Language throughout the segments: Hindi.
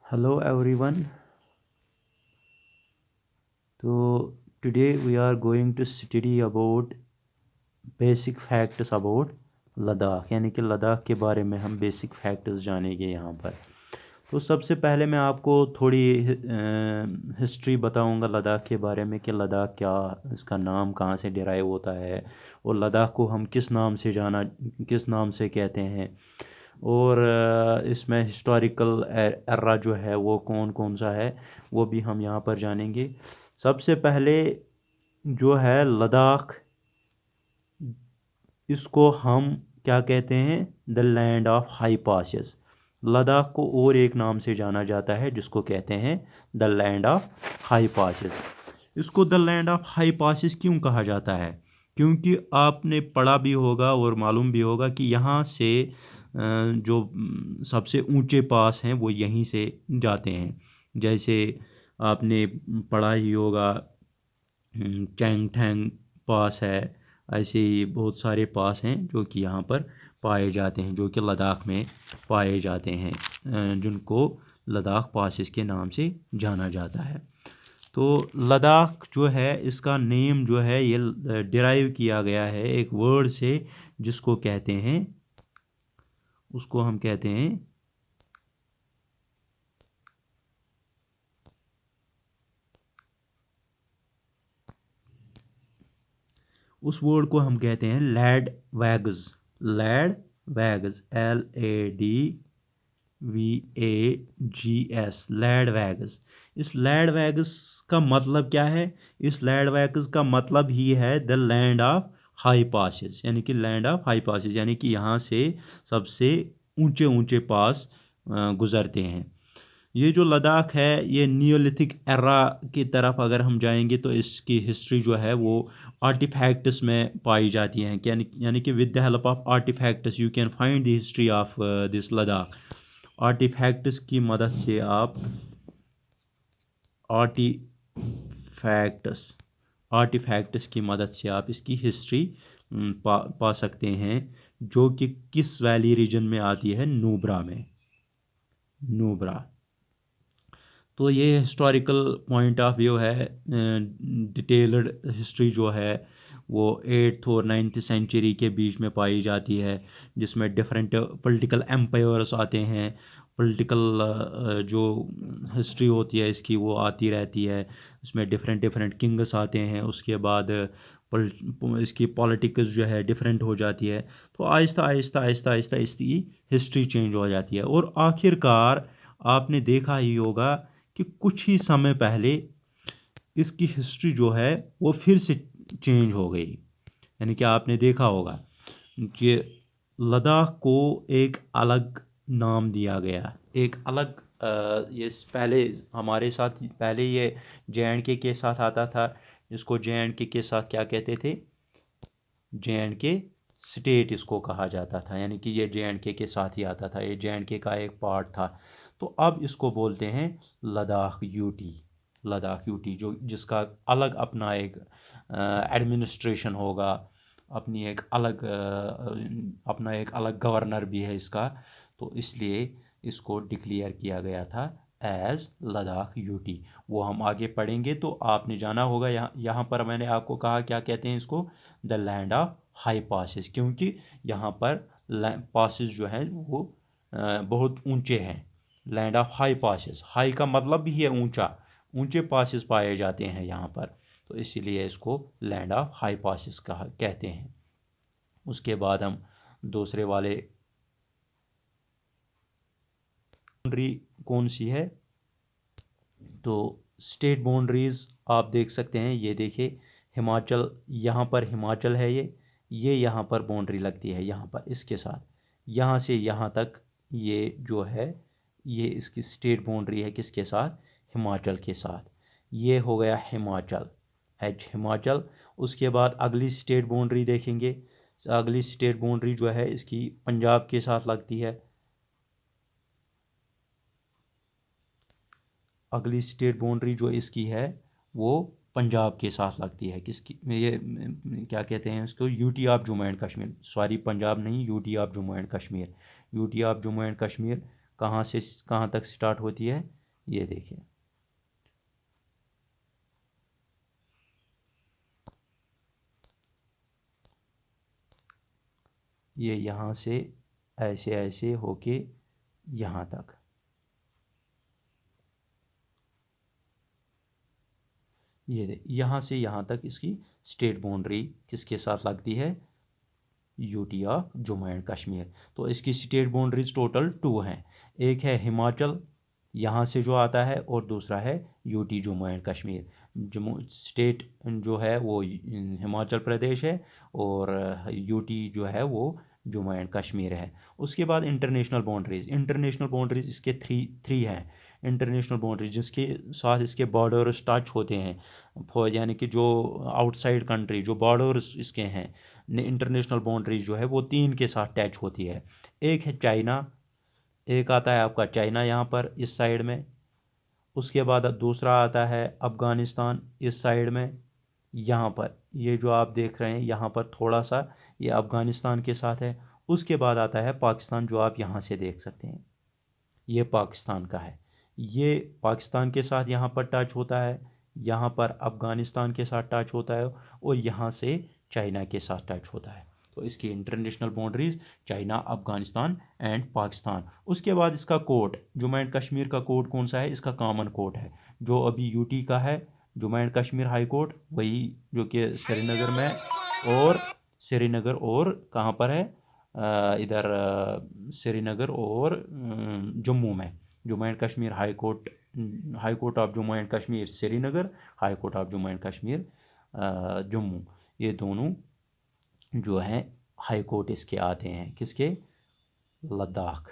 Hello everyone. So today we are going to study about basic facts about Ladakh यानी कि लद्दाख के बारे में हम बेसिक फैक्ट्स जानेंगे यहाँ पर। तो सबसे पहले मैं आपको थोड़ी हिस्ट्री बताऊंगा लद्दाख के बारे में कि लद्दाख क्या, इसका नाम कहाँ से डिराइव होता है और लद्दाख को हम किस नाम से कहते हैं, और इसमें हिस्टोरिकल एरा जो है वो कौन कौन सा है वो भी हम यहाँ पर जानेंगे। सबसे पहले जो है लद्दाख, इसको हम क्या कहते हैं, the land of high passes. Ladakh को और एक नाम से जाना जाता है जिसको कहते हैं the land of high passes. इसको the land of high passes क्यों कहा जाता है? क्योंकि आपने पढ़ा भी होगा और मालूम भी होगा कि यहाँ से जो सबसे ऊंचे पास हैं वो यहीं से जाते हैं। जैसे आपने पढ़ा ही होगा, चैंग टैंग पास है। ऐसे ही बहुत सारे पास हैं जो कि यहाँ पर पाए जाते हैं, जो कि लद्दाख में पाए जाते हैं, जिनको लद्दाख पासिस के नाम से जाना जाता है। तो लद्दाख जो है, इसका नेम जो है ये डिराइव किया गया है एक वर्ड से जिसको कहते हैं, उसको हम कहते हैं, उस वर्ड को हम कहते हैं lad vags. Lad vags, LADVAGS, lad vags. इस लैड वैग्स का मतलब क्या है? इस लैड वैग्स का मतलब ही है the land of high passes, यानी कि लैंड ऑफ हाई पासेस, यानी कि यहाँ से सबसे ऊंचे ऊंचे पास गुजरते हैं। ये जो लद्दाख है ये नियोलिथिक एरा की तरफ अगर हम जाएंगे तो इसकी हिस्ट्री जो है वो आर्टिफैक्ट्स में पाई जाती हैं। यानी कि with the help of artifacts you can find the history of this Ladakh. Artifacts की मदद से आप आर्टिफैक्ट्स आर्टिफैक्ट्स की मदद से आप इसकी हिस्ट्री पा सकते हैं, जो कि किस वैली रीजन में आती है, नुब्रा में। नुब्रा। तो ये हिस्टोरिकल पॉइंट ऑफ व्यू है। डिटेल्ड हिस्ट्री जो है वो 8th और 9th सेंचुरी के बीच में पाई जाती है, जिसमें डिफरेंट पॉलिटिकल एम्पायर्स आते हैं। पॉलिटिकल जो हिस्ट्री होती है इसकी वो आती रहती है, उसमें डिफरेंट डिफरेंट किंग्स आते हैं। उसके बाद इसकी पॉलिटिक्स जो है डिफरेंट हो जाती है। तो आहिस्ता आहिस्ता आहिस्ता आहिस्ता इसकी हिस्ट्री चेंज हो जाती है, और आखिरकार आपने देखा ही होगा कि कुछ ही समय पहले इसकी हिस्ट्री जो है वो फिर से चेंज हो गई। यानी कि आपने देखा होगा कि लद्दाख को एक अलग नाम दिया गया, एक अलग ये पहले हमारे साथ, पहले ये JNK के साथ आता था। इसको JNK के साथ क्या कहते थे? JNK स्टेट इसको कहा जाता था, यानी कि ये JNK के साथ ही आता था, ये JNK का एक पार्ट था। तो अब इसको बोलते हैं लद्दाख यूटी। लद्दाख यूटी जो जिसका अलग अपना एक एडमिनिस्ट्रेशन होगा, अपनी एक अलग अपना एक अलग गवर्नर भी है इसका। तो इसलिए इसको डिक्लेयर किया गया था एज लद्दाख यूटी। वो हम आगे पढ़ेंगे तो आपने जाना होगा। यहाँ यहाँ पर मैंने आपको कहा क्या कहते हैं इसको, the land of high passes, क्योंकि यहाँ पर पासिस जो हैं वो बहुत ऊंचे हैं। Land of high passes, high का मतलब भी है ऊंचा, ऊंचे पासिस पाए जाते हैं यहाँ पर, तो इसीलिए इसको लैंड ऑफ हाई पासिस कहा कहते हैं। उसके बाद हम दूसरे वाले, बाउंड्री कौन सी है? तो स्टेट बाउंड्रीज आप देख सकते हैं, ये देखिए हिमाचल, यहाँ पर हिमाचल है, ये यहाँ पर बाउंड्री लगती है, यहाँ पर इसके साथ, यहाँ से यहाँ तक ये जो है ये इसकी स्टेट बाउंड्री है, किसके साथ? हिमाचल के साथ। ये हो गया हिमाचल, हिमाचल। उसके बाद अगली स्टेट बाउंड्री देखेंगे, अगली स्टेट बाउंड्री जो है इसकी पंजाब के साथ लगती है। अगली स्टेट बाउंड्री जो इसकी है वो पंजाब के साथ लगती है, किसकी? ये क्या कहते हैं इसको, UT of Jammu and Kashmir, sorry Punjab नहीं, UT of Jammu and Kashmir. UT of Jammu and Kashmir कहाँ से कहाँ तक स्टार्ट होती है? ये देखिए, ये यहाँ से ऐसे ऐसे होके यहाँ तक, ये यहाँ से यहाँ तक इसकी स्टेट बाउंड्री किसके साथ लगती है, UT of Jammu and Kashmir. तो इसकी स्टेट बाउंड्रीज टोटल 2 हैं, एक है हिमाचल यहाँ से जो आता है, और दूसरा है UT Jammu and Kashmir. Jammu state जो है वो हिमाचल प्रदेश है, और यूटी जो है वो जम्मू एंड कश्मीर है। उसके बाद इंटरनेशनल बाउंड्रीज इसके थ्री हैं इंटरनेशनल बाउंड्रीज, जिसके साथ इसके बॉर्डर्स टच होते हैं, यानी कि जो आउटसाइड कंट्री जो बॉर्डर्स इसके हैं, इंटरनेशनल बाउंड्रीज जो है वो 3 के साथ टच होती है। एक है चाइना, एक आता है आपका चाइना यहाँ पर इस साइड में, उसके बाद दूसरा आता है अफ़गानिस्तान इस साइड में, यहाँ पर ये जो आप देख रहे हैं यहाँ पर थोड़ा सा ये अफ़गानिस्तान के साथ है। उसके बाद आता है पाकिस्तान, जो आप यहाँ से देख सकते हैं, ये पाकिस्तान का है, ये पाकिस्तान के साथ यहाँ पर टच होता है, यहाँ पर अफ़गानिस्तान के साथ टच होता है, और यहाँ से चाइना के साथ टच होता है। तो इसकी international boundaries China, Afghanistan and Pakistan. उसके बाद इसका कोड, जम्मू एंड कश्मीर का कोड कौन सा है, इसका कॉमन कोड है जो अभी यूटी का है, Jammu and Kashmir high court, वही जो कि श्रीनगर में, और श्रीनगर और कहाँ पर है, इधर श्रीनगर और जम्मू में, Jammu and Kashmir high court of Jammu and Kashmir Srinagar, high court of Jammu and Kashmir Jammu, ये दोनों जो हैं हाई कोर्ट इसके आते हैं, किसके, लद्दाख,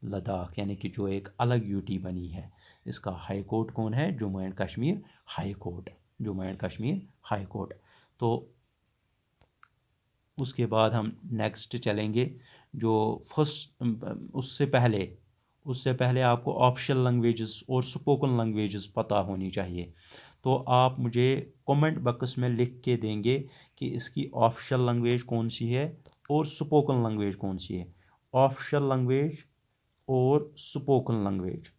लद्दाख यानी कि जो एक अलग यूटी बनी है, इसका हाई कोर्ट कौन है, Jammu and Kashmir high court, Jammu and Kashmir high court. तो उसके बाद हम नेक्स्ट चलेंगे, जो फर्स्ट, उससे पहले आपको ऑफिशियल लैंग्वेजेस और स्पोकन लैंग्वेजेस पता होनी चाहिए। तो आप मुझे कमेंट बॉक्स में लिख के देंगे कि इसकी ऑफिशियल लैंग्वेज कौन सी है और स्पोकन लैंग्वेज कौन सी है। ऑफिशियल लैंग्वेज और स्पोकन लैंग्वेज,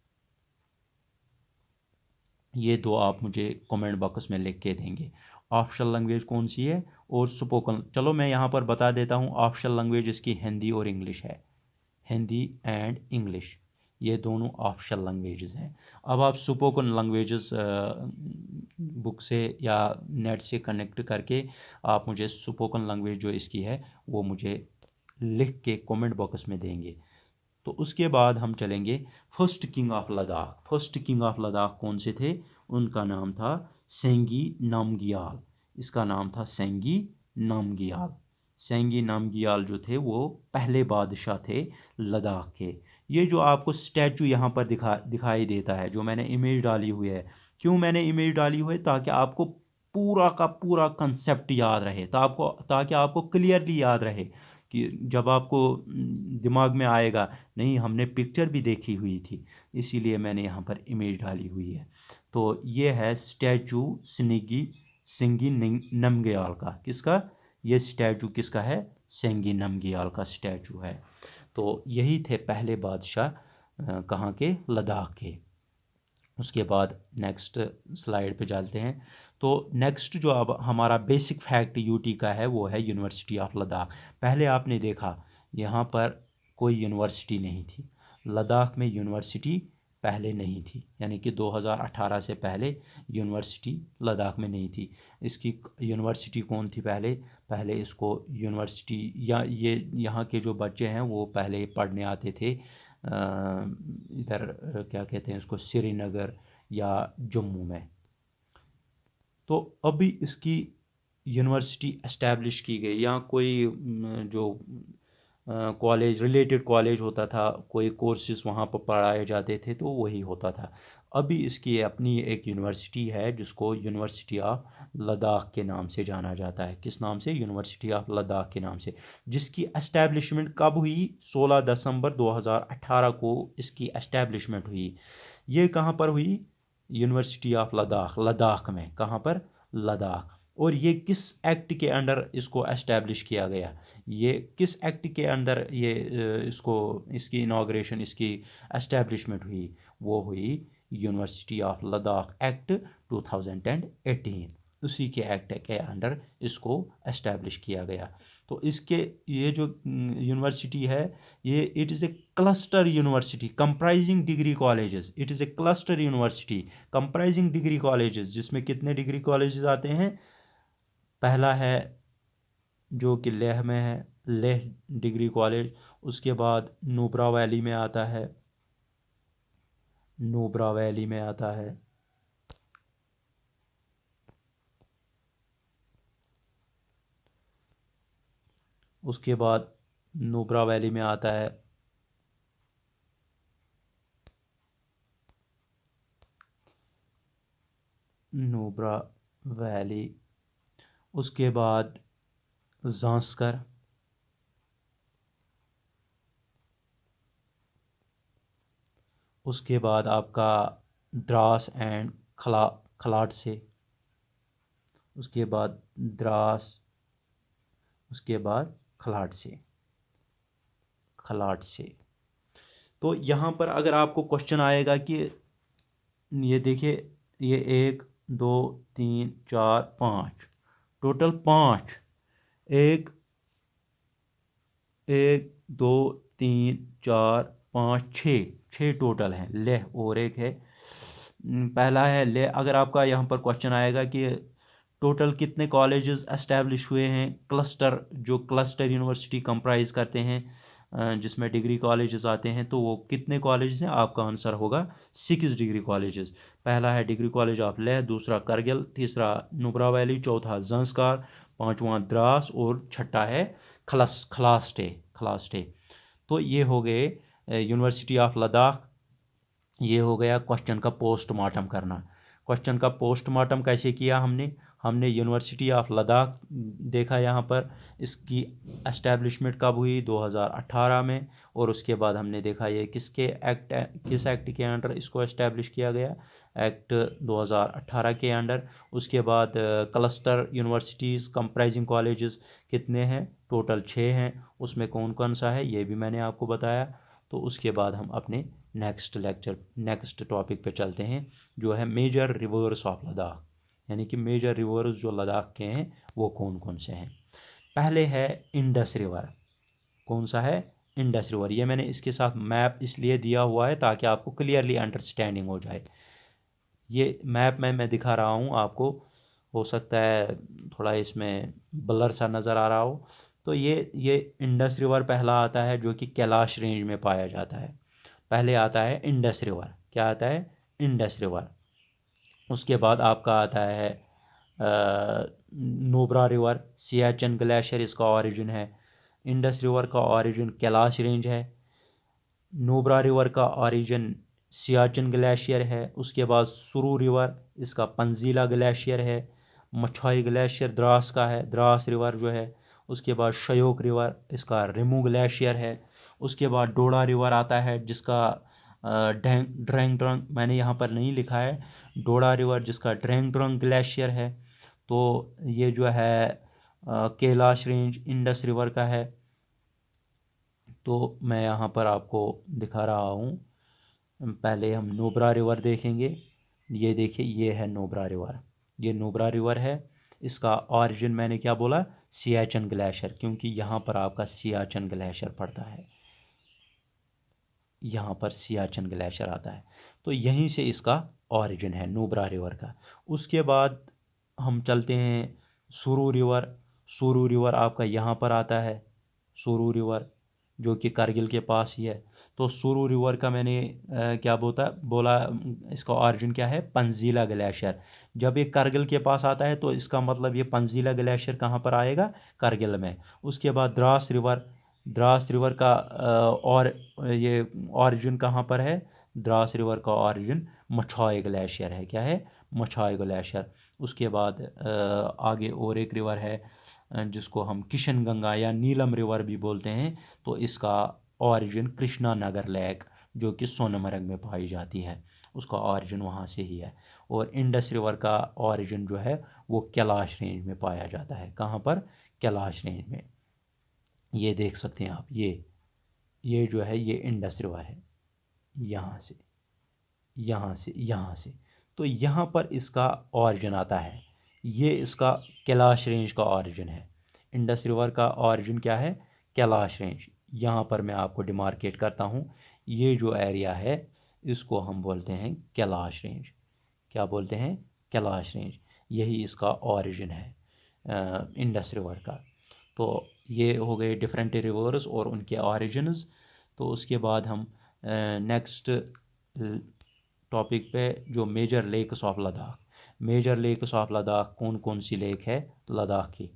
ये दो आप मुझे कमेंट बॉक्स में लिख के देंगे, ऑफिशियल लैंग्वेज कौन सी है और स्पोकन। चलो मैं यहाँ पर बता देता हूँ, ऑफिशियल लैंग्वेज इसकी हिंदी और इंग्लिश है, हिंदी एंड इंग्लिश, ये दोनों ऑफिशियल लैंग्वेजेस हैं। अब आप स्पोकन लैंग्वेजेस बुक से या नेट से कनेक्ट करके आप मुझे स्पोकन लैंग्वेज जो इसकी है वो मुझे लिख के कमेंट बॉक्स में देंगे। तो उसके बाद हम चलेंगे first king of Ladakh. First king of Ladakh कौन से थे, उनका नाम था सेंगी नामगियाल, इसका नाम था सेंगी नामगियाल। सेंगी नामगियाल जो थे वो पहले बादशाह थे लद्दाख के। ये जो आपको स्टैचू यहाँ पर दिखाई देता है, जो मैंने इमेज डाली हुई है, क्यों मैंने इमेज डाली हुई है, ताकि आपको पूरा का पूरा कंसेप्ट याद रहे, ताकि आपको क्लियरली याद रहे, कि जब आपको दिमाग में आएगा, नहीं हमने पिक्चर भी देखी हुई थी, इसीलिए मैंने यहाँ पर इमेज डाली हुई है। तो ये है स्टैचू सिंगी नमग्याल का, किसका, ये स्टैचू किसका है, सेंगी नमग्याल का स्टैचू है। तो यही थे पहले बादशाह कहाँ के, लद्दाख के। उसके बाद नेक्स्ट स्लाइड पे चलते हैं। तो नेक्स्ट जो अब हमारा बेसिक फैक्ट यूटी का है वो है यूनिवर्सिटी ऑफ लद्दाख। पहले आपने देखा यहाँ पर कोई यूनिवर्सिटी नहीं थी, लद्दाख में यूनिवर्सिटी पहले नहीं थी, यानी कि 2018 से पहले यूनिवर्सिटी लद्दाख में नहीं थी। इसकी यूनिवर्सिटी कौन थी पहले, पहले इसको यूनिवर्सिटी, या ये यहाँ के जो बच्चे हैं वो पहले पढ़ने आते थे इधर क्या कहते हैं उसको, श्रीनगर या जम्मू में। तो अभी इसकी यूनिवर्सिटी एस्टैब्लिश की गई, या कोई जो कॉलेज, रिलेटेड कॉलेज होता था, कोई कोर्सेज वहाँ पर पढ़ाए जाते थे, तो वही होता था। अभी इसकी अपनी एक यूनिवर्सिटी है जिसको यूनिवर्सिटी ऑफ लद्दाख के नाम से जाना जाता है। किस नाम से, यूनिवर्सिटी ऑफ लद्दाख के नाम से, जिसकी एस्टैब्लिशमेंट कब हुई, 16 दिसंबर 2018 को इसकी एस्टैब्लिशमेंट हुई। ये कहाँ पर हुई, यूनिवर्सिटी ऑफ लद्दाख, लद्दाख में, कहाँ पर, लद्दाख। और ये किस एक्ट के अंडर इसको एस्टैब्लिश किया गया, ये किस एक्ट के अंदर ये इसको इसकी इनाग्रेशन इसकी एस्टैब्लिशमेंट हुई, वो हुई यूनिवर्सिटी ऑफ लद्दाख एक्ट 2018, उसी के एक्ट के अंडर इसको एस्टैब्लिश किया गया। तो इसके ये जो यूनिवर्सिटी है, ये it is a cluster university comprising degree colleges, it is a cluster university comprising degree colleges, जिसमें कितने डिग्री कॉलेजेस आते हैं। पहला है जो कि लेह में है, लेह डिग्री कॉलेज। उसके बाद नुब्रा वैली में आता है, नुब्रा वैली में आता है। उसके बाद नुब्रा वैली में आता है नुब्रा वैली। उसके बाद ज़ांस्कर, उसके बाद आपका द्रास एंड खलाट से, उसके बाद द्रास, उसके बाद खलाट से। तो यहाँ पर अगर आपको क्वेश्चन आएगा कि ये देखिए, ये 1 2 3 4 5, टोटल 5, एक 1 2 3 4 5 6 टोटल हैं, लेह और एक है। पहला है लेह। अगर आपका यहाँ पर क्वेश्चन आएगा कि टोटल कितने कॉलेजेस एस्टैब्लिश हुए हैं, क्लस्टर जो क्लस्टर यूनिवर्सिटी कंप्राइज करते हैं, जिसमें डिग्री कॉलेजेस आते हैं, तो वो कितने कॉलेजेस हैं, आपका आंसर होगा 6 डिग्री कॉलेजेस। पहला है डिग्री कॉलेज ऑफ लेह, दूसरा करगिल, तीसरा नुब्रा वैली, चौथा ज़ंस्कार, पांचवा द्रास और छठा है खलास्टे। तो ये हो गए यूनिवर्सिटी ऑफ लद्दाख। ये हो गया क्वेश्चन का पोस्टमार्टम करना। क्वेश्चन का पोस्टमार्टम कैसे किया हमने, यूनिवर्सिटी ऑफ लद्दाख देखा यहाँ पर, इसकी एस्टैब्लिशमेंट कब हुई, 2018 में। और उसके बाद हमने देखा ये किस एक्ट के अंडर इसको एस्टैब्लिश किया गया, एक्ट 2018 के अंडर। उसके बाद क्लस्टर यूनिवर्सिटीज़ कंप्राइजिंग कॉलेजेस कितने हैं, टोटल 6 हैं, उसमें कौन कौन सा है ये भी मैंने आपको बताया। तो उसके बाद हम अपने नेक्स्ट टॉपिक पे चलते हैं, जो है मेजर रिवर्स ऑफ लद्दाख, यानी कि मेजर रिवर्स जो लद्दाख के हैं वो कौन कौन से हैं। पहले है इंडस रिवर। कौन सा है, इंडस रिवर। ये मैंने इसके साथ मैप इसलिए दिया हुआ है ताकि आपको क्लियरली अंडरस्टैंडिंग हो जाए। ये मैप में मैं दिखा रहा हूँ आपको, हो सकता है थोड़ा इसमें ब्लर सा नज़र आ रहा हो। तो ये इंडस रिवर पहला आता है, जो कि कैलाश रेंज में पाया जाता है। पहले आता है इंडस रिवर, क्या आता है, इंडस रिवर। उसके बाद आपका आता है नोब्रा रिवर, सियाचिन ग्लेशियर इसका ओरिजिन है। इंडस रिवर का ओरिजिन कैलाश रेंज है, नोब्रा रिवर का ओरिजिन सियाचिन ग्लेशियर है। उसके बाद सुरू रिवर इसका पंजीला ग्लेशियर है। मछाई ग्लेशियर द्रास का है, द्रास रिवर जो है। उसके बाद शयोक रिवर इसका रिमू ग्लेशियर है। उसके बाद डोडा रिवर आता है, जिसका ड्रैंग ड्रंग मैंने यहाँ पर नहीं लिखा है, डोडा रिवर जिसका ड्रैंग ड्रंग ग्लेशियर है। तो ये जो है कैलाश रेंज इंडस रिवर का है। तो मैं यहाँ पर आपको दिखा रहा हूँ, पहले हम नोब्रा रिवर देखेंगे। ये देखिए, ये है नोब्रा रिवर, ये नोब्रा रिवर है। इसका ओरिजिन मैंने क्या बोला, सियाचिन ग्लेशियर, क्योंकि यहाँ पर आपका सियाचिन ग्लेशियर पड़ता है, यहाँ पर सियाचिन ग्लेशियर आता है। तो यहीं से इसका ओरिजिन है नोब्रा रिवर का। उसके बाद हम चलते हैं सुरू रिवर। सुरू रिवर आपका यहाँ पर आता है, सुरू रिवर जो कि कारगिल के पास ही है। तो सुरू रिवर का मैंने क्या बोला, इसका ओरिजिन क्या है, पंजीला ग्लेशियर। जब ये कारगिल के पास आता है तो इसका मतलब ये पंजीला ग्लेशियर कहाँ पर आएगा, कारगिल में। उसके बाद द्रास रिवर, द्रास रिवर का और ये ओरिजिन कहाँ पर है, द्रास रिवर का ओरिजिन मछाई ग्लेशियर है, क्या है, मछाई ग्लेशियर। उसके बाद आगे और एक रिवर है जिसको हम किशन गंगा या नीलम रिवर भी बोलते हैं। तो इसका ओरिजिन कृष्णा नगर लेक जो कि सोनमर्ग में पाई जाती है, उसका ओरिजिन वहाँ से ही है। और इंडस रिवर का ओरिजिन जो है वो कैलाश रेंज में पाया जाता है। कहाँ पर? कैलाश रेंज में। ये देख सकते हैं आप, ये जो है ये इंडस रिवर है, यहाँ से यहाँ से यहाँ से, तो यहाँ पर इसका ओरिजिन आता है। ये इसका कैलाश रेंज का ओरिजिन है। इंडस रिवर का ओरिजिन क्या है? कैलाश रेंज। यहाँ पर मैं आपको डिमार्केट करता हूँ, ये जो एरिया है इसको हम बोलते हैं कैलाश रेंज। क्या बोलते हैं? कैलाश रेंज। यही इसका ओरिजिन है इंडस रिवर का। तो ये हो गए डिफरेंट रिवर्स और उनके ओरिजिन्स। तो उसके बाद हम नेक्स्ट टॉपिक पे, जो major lakes of Ladakh. Major lakes of Ladakh कौन कौन सी लेक है लद्दाख की?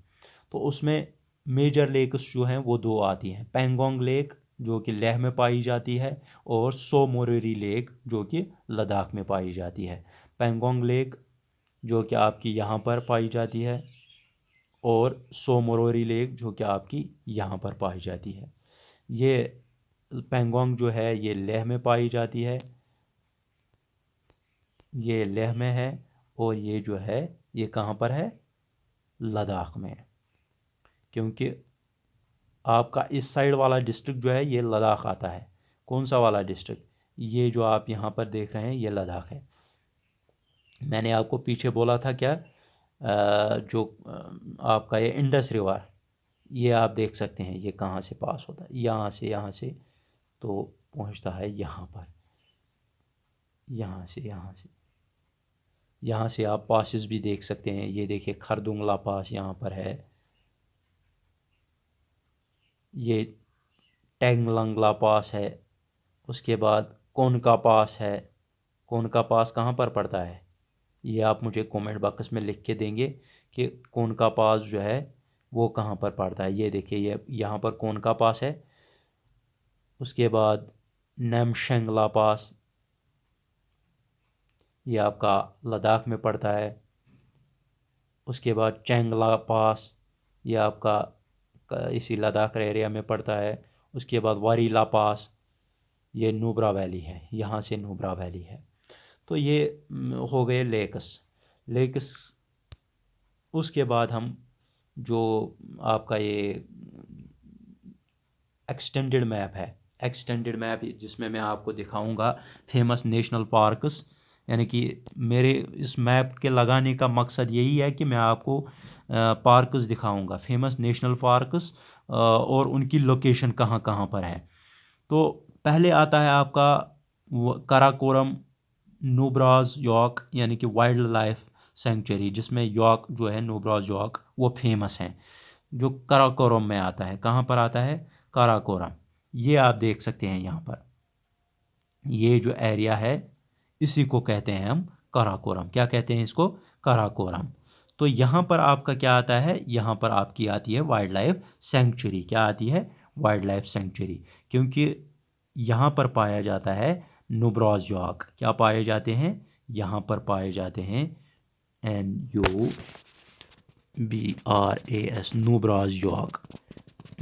तो उसमें मेजर लेक्स जो हैं वो दो आती हैं, पेंगोंग लेक जो कि लेह में पाई जाती है, और सो मोरिरी लेक जो कि लद्दाख में पाई जाती है। पेंगोंग लेक जो कि आपकी यहाँ पर पाई जाती है, और सो मोरिरी लेक जो कि आपकी यहाँ पर पाई जाती है। ये पेंगोंग जो है ये लेह में पाई जाती है, ये लेह में है, और ये जो है ये कहाँ पर है? लद्दाख में। क्योंकि आपका इस साइड वाला डिस्ट्रिक्ट जो है ये लद्दाख आता है। कौन सा वाला डिस्ट्रिक्ट? ये जो आप यहाँ पर देख रहे हैं ये लद्दाख है। मैंने आपको पीछे बोला था क्या, जो आपका ये इंडस रिवर, ये आप देख सकते हैं ये कहाँ से पास होता है, यहाँ से तो पहुँचता है यहाँ पर, यहाँ से आप पासेस भी देख सकते हैं। ये देखिए खरदुंगला पास यहाँ पर है, ये टेंगलंगला पास है, उसके बाद कोनका पास है। कोनका पास कहाँ पर पड़ता है? ये आप मुझे कमेंट बॉक्स में लिख के देंगे कि कोनका पास जो है वो कहाँ पर पड़ता है। ये देखिए ये यहाँ पर कोनका पास है। उसके बाद नमशेंगला पास, ये आपका लद्दाख में पड़ता है। उसके बाद चेंगला पास, ये आपका इसी लद्दाख एरिया में पड़ता है। उसके बाद वारीला पास, ये नुब्रा वैली है, यहाँ से नुब्रा वैली है। तो ये हो गए लेक्स। उसके बाद हम जो आपका ये एक्सटेंडेड मैप है, एक्सटेंडेड मैप जिसमें मैं आपको दिखाऊंगा फेमस नेशनल पार्क्स, यानी कि मेरे इस मैप के लगाने का मकसद यही है कि मैं आपको पार्क्स दिखाऊंगा, फेमस नेशनल पार्क्स, और उनकी लोकेशन कहाँ कहाँ पर है। तो पहले आता है आपका काराकोरम नुब्राज यॉर्क, यानी कि वाइल्ड लाइफ सेंचुरी, जिसमें यॉर्क जो है नुब्राज यॉर्क वो फेमस है, जो काराकोरम में आता है। कहाँ पर आता है? काराकोरम। ये आप देख सकते हैं यहाँ पर, ये जो एरिया है इसी को कहते हैं हम काराकोरम। क्या कहते हैं इसको? काराकोरम। तो यहाँ पर आपका क्या आता है? यहाँ पर आपकी आती है वाइल्ड लाइफ सेंचुरी। क्या आती है? Wild life sanctuary. क्योंकि यहाँ पर पाया जाता है नुब्राज यॉर्क। क्या पाए जाते हैं? यहाँ पर पाए जाते हैं NUBRAS, नुब्राज यॉर्क।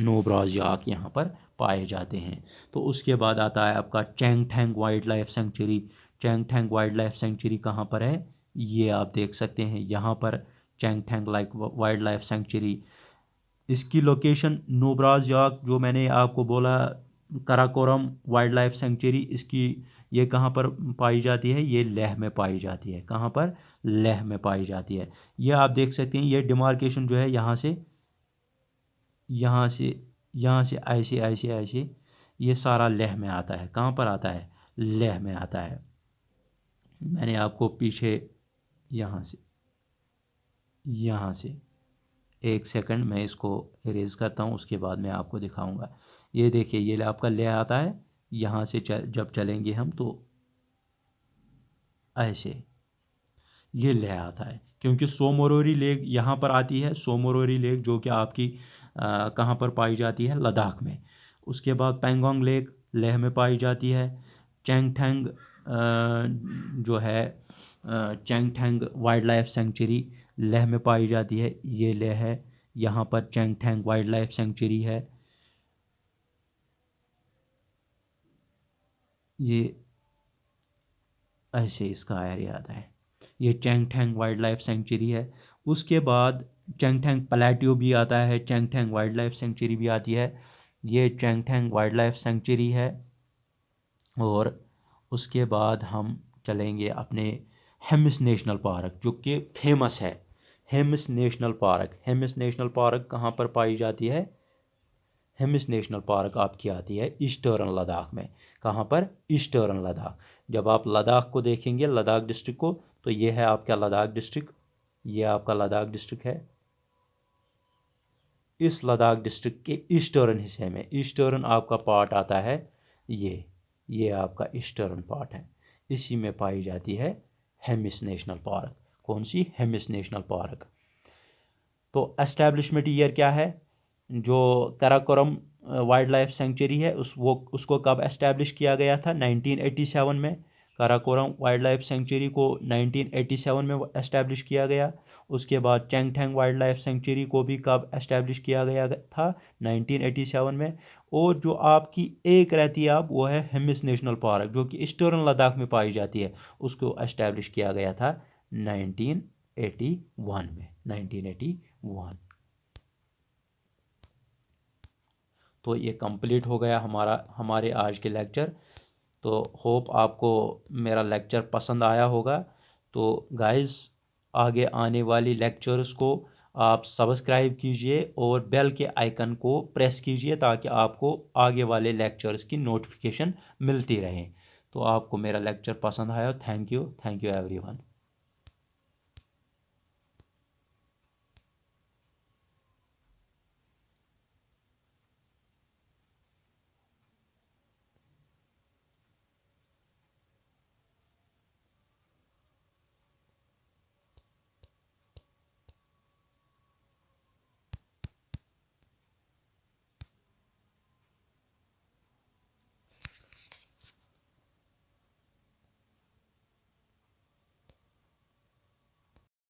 नुब्राज यॉर्क यहाँ पर पाए जाते हैं। तो उसके बाद आता है आपका Changthang wildlife sanctuary. Changthang wildlife sanctuary कहाँ पर है? ये आप देख सकते हैं यहाँ पर, चैंगथैंग वाइल्ड लाइफ सेंचुरी। इसकी लोकेशन नुब्राज यॉर्क, जो मैंने आपको बोला काराकोरम वाइल्ड लाइफ सेंचुरी, इसकी ये कहाँ पर पाई जाती है? ये लेह में पाई जाती है। कहाँ पर? लेह में पाई जाती है। ये आप देख सकते हैं, ये डिमार्केशन जो है यहाँ से यहाँ से ऐसे ऐसे ऐसे, ये सारा लेह में आता है। कहाँ पर आता है? लेह में आता है। मैंने आपको पीछे यहाँ से एक सेकंड मैं इसको इरेज करता हूँ, उसके बाद मैं आपको दिखाऊंगा। ये देखिए ये आपका लेह आता है, यहाँ से जब चलेंगे हम तो ऐसे ये लेह आता है। क्योंकि सोमोरोरी लेक यहाँ पर आती है, सोमोरोरी लेक जो कि आपकी कहाँ पर पाई जाती है? लद्दाख में। उसके बाद पेंगोंग लेक लेह में पाई जाती है। चैंगथैंग जो है चैंगथैंग वाइल्ड लाइफ सेंचुरी लेह में पाई जाती है, ये लेह है। यहाँ पर चैंगथैंग वाइल्ड लाइफ सेंचुरी है। ये ऐसे इसका एरिया आता है। ये चैंगथैंग वाइल्ड लाइफ सेंचुरी है। उसके बाद चैंगथैंग प्लेट्यू भी आता है, चैंगथैंग वाइल्ड लाइफ सेंचुरी भी आती है। ये चैंगथैंग वाइल्ड लाइफ सेंचुरी है। और उसके बाद हम चलेंगे अपने हेमिस नेशनल पार्क, जो कि फेमस है। Hemis national park, Hemis national park कहाँ पर पाई जाती है? हेमिस नेशनल पार्क आपकी आती है ईस्टर्न लद्दाख में। कहाँ पर? ईस्टर्न लद्दाख। जब आप लद्दाख को देखेंगे, लद्दाख डिस्ट्रिक्ट को, तो ये है आपका लद्दाख डिस्ट्रिक्ट, ये आपका लद्दाख डिस्ट्रिक्ट है। इस लद्दाख डिस्ट्रिक्ट के ईस्टर्न हिस्से में, ईस्टर्न आपका पार्ट आता है, ये आपका ईस्टर्न पार्ट है। इसी में पाई जाती है हेमिस नेशनल पार्क। कौन सी? Hemis national park. तो एस्टैब्लिशमेंट ईयर क्या है? जो काराकोरम वाइल्ड लाइफ सेंचुरी है उसको कब एस्टैब्लिश किया गया था? 1987 में। काराकोरम वाइल्ड लाइफ सेंचुरी को 1987 में एस्टैब्लिश किया गया। उसके बाद चैंगथैंग वाइल्ड लाइफ सेंचुरी को भी कब एस्टैब्लिश किया गया था? 1987 में। और जो आपकी एक रहती है अब, वो है हेमिस नेशनल पार्क, जो कि ईस्टर्न लद्दाख में पाई जाती है। उसको एस्टैब्लिश किया गया था 1981 में, 1981। तो ये कंप्लीट हो गया हमारे आज के लेक्चर। तो होप आपको मेरा लेक्चर पसंद आया होगा। तो गाइस, आगे आने वाली लेक्चर्स को आप सब्सक्राइब कीजिए और बेल के आइकन को प्रेस कीजिए, ताकि आपको आगे वाले लेक्चर्स की नोटिफिकेशन मिलती रहे। तो आपको मेरा लेक्चर पसंद आया। Thank you everyone.